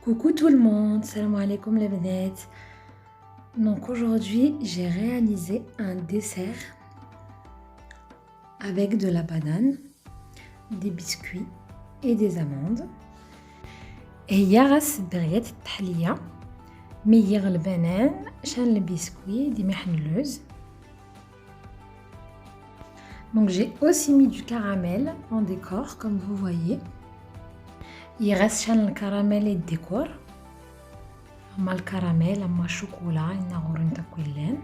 Coucou tout le monde, salam alaikum les bnets. Donc aujourd'hui j'ai réalisé un dessert avec de la banane, des biscuits et des amandes. هي راس بغيت التحلية ميغ البنان شان البسكوي دي محلوز. Donc j'ai aussi mis du caramel en décor comme vous voyez. Il reste شان الكراميل الديكور. اما الكراميل اما الشوكولا ينغور نتاكلين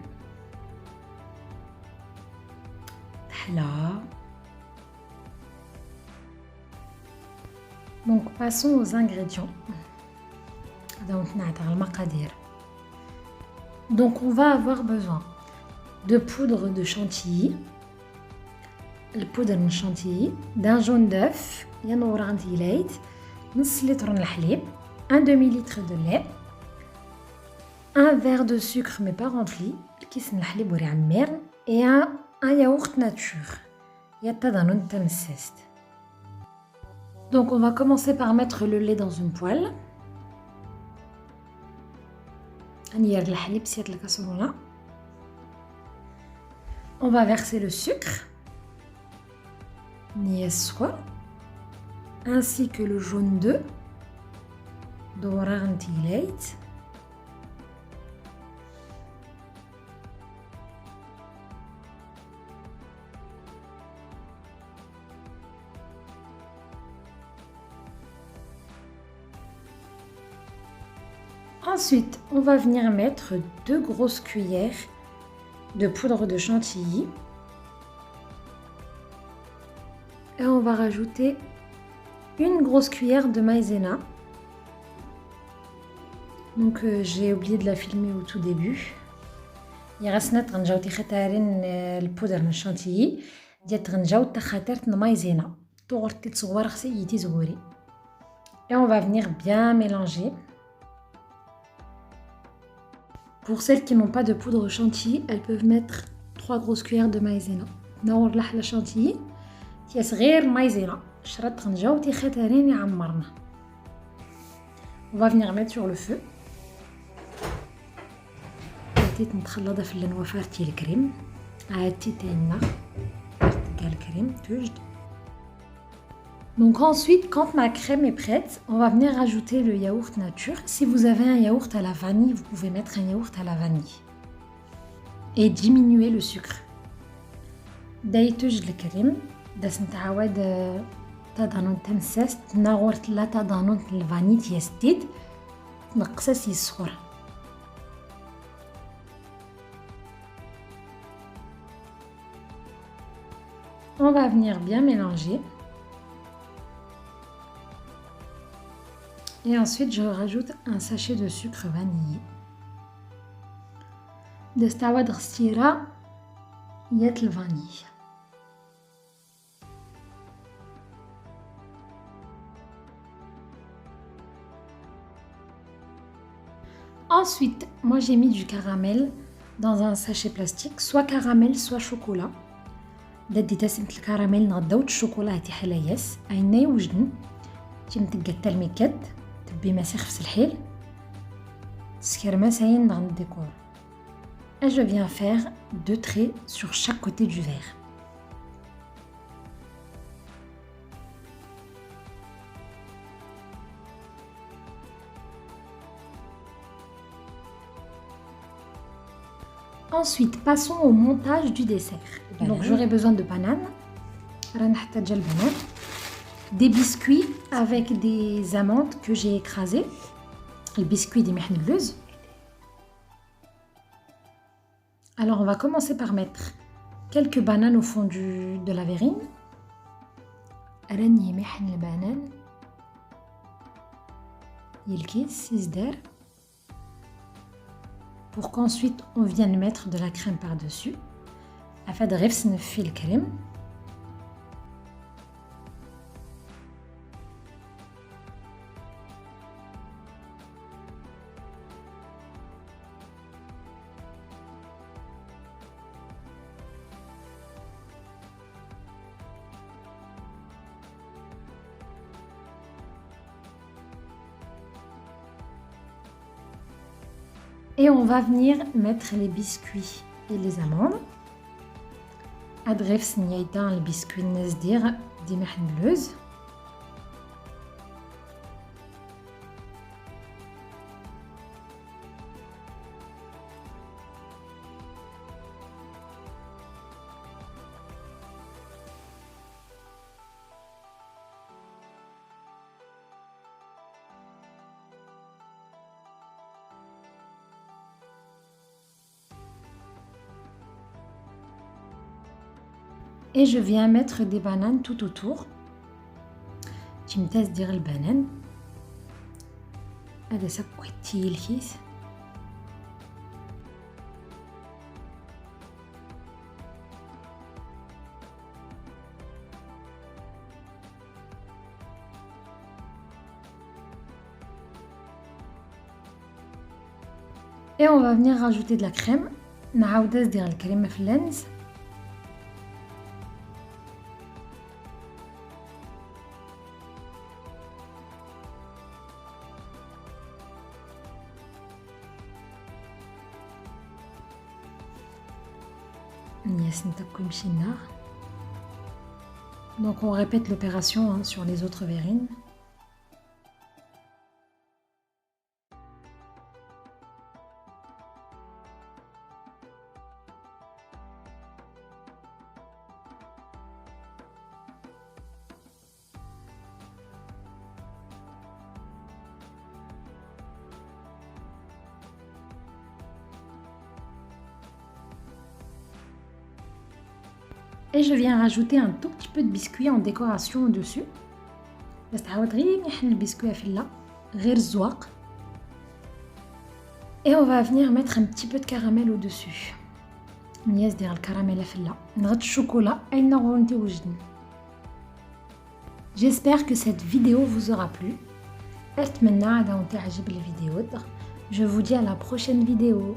تحلى. Donc passons aux ingrédients. Donc on va avoir besoin de poudre de chantilly, le poudre de chantilly, d'un jaune d'œuf, ينور عندي ليت، نص لتر الحليب، un demi-litre de lait, un verre de sucre mais pas rempli, الكيس من الحليب وري عمير، et un yaourt nature. يتضمن تمسست. Donc on va commencer par mettre le lait dans une poêle. On va verser le sucre ainsi que le jaune d'œuf. Ensuite, on va venir mettre 2 grosses cuillères de poudre de chantilly. Et on va rajouter une grosse cuillère de maïzena. Donc j'ai oublié de la filmer au tout début. يغسنا تغنجاو تخاتارين البودر من الشانتيي ديال تغنجاو تخاترت المايزينا طورتي تصور خسيتي زغوري. Et on va venir bien mélanger. Pour celles qui n'ont pas de poudre chantilly, elles peuvent mettre 3 grosses cuillères de maïzena. نور لحلة chantilly تي صغير maïzena شرط تغنجاو تخاتارين يعمرنا. On va venir mettre sur le feu. بديت نتخلطها في النوافر تي الكريم عادتي تاعنا تلقى الكريم توجد. Donc ensuite, quand ma crème est prête, on va venir rajouter le yaourt nature. Si vous avez un yaourt à la vanille, vous pouvez mettre un yaourt à la vanille. Et diminuer le sucre. دايتوج الكريم داس نتعاود تضانون تمسست ناغورت لا تضانون الفاني تيستيد نقصص السكر. On va venir bien mélanger. Et ensuite, je rajoute un sachet de sucre vanillé. دستعود غسيرة يات الفاني. Ensuite, moi j'ai mis du caramel dans un sachet plastique, soit caramel, soit chocolat. ددي تسمة الكراميل نغداو الشوكولا هاتي حلاياس عيناي وجدن تيمتقى التلميكات تبي مسيخ في الحيل سكرماسين dans le décor. Et je viens faire 2 traits sur chaque côté du verre. Ensuite, passons au montage du dessert. Donc j'aurai besoin de bananes, des biscuits avec des amandes que j'ai écrasées, le biscuit des محلوز. Alors on va commencer par mettre quelques bananes au fond de la verrine. راني محن البنان يلكيس يزدار. Pour qu'ensuite on vienne mettre de la crème par-dessus afin de غير نفي الكريم. Et on va venir mettre les biscuits et les amandes. أدغيف سنيدان البسكويت الناس ديما حنبلوز. Et je viens mettre des bananes tout autour. تمتاز ديال البنان هذا سكويتي الكيس. Et on va venir rajouter de la crème. نعاود ندير الكريمه في اللانز. Donc on répète l'opération sur les autres verrines. Et je viens rajouter un tout petit peu de biscuit en décoration au-dessus. بس تعاود غير نحن البسكوية في لا غير الزواق. Et on va venir mettre un petit peu de caramel au-dessus. نياز ديال الكراميل في لا نغط الشوكولا اي نوع انت وجدني. J'espère que cette vidéo vous aura plu. أتمنى عاد تعجب الفيديو. Je vous dis à la prochaine vidéo.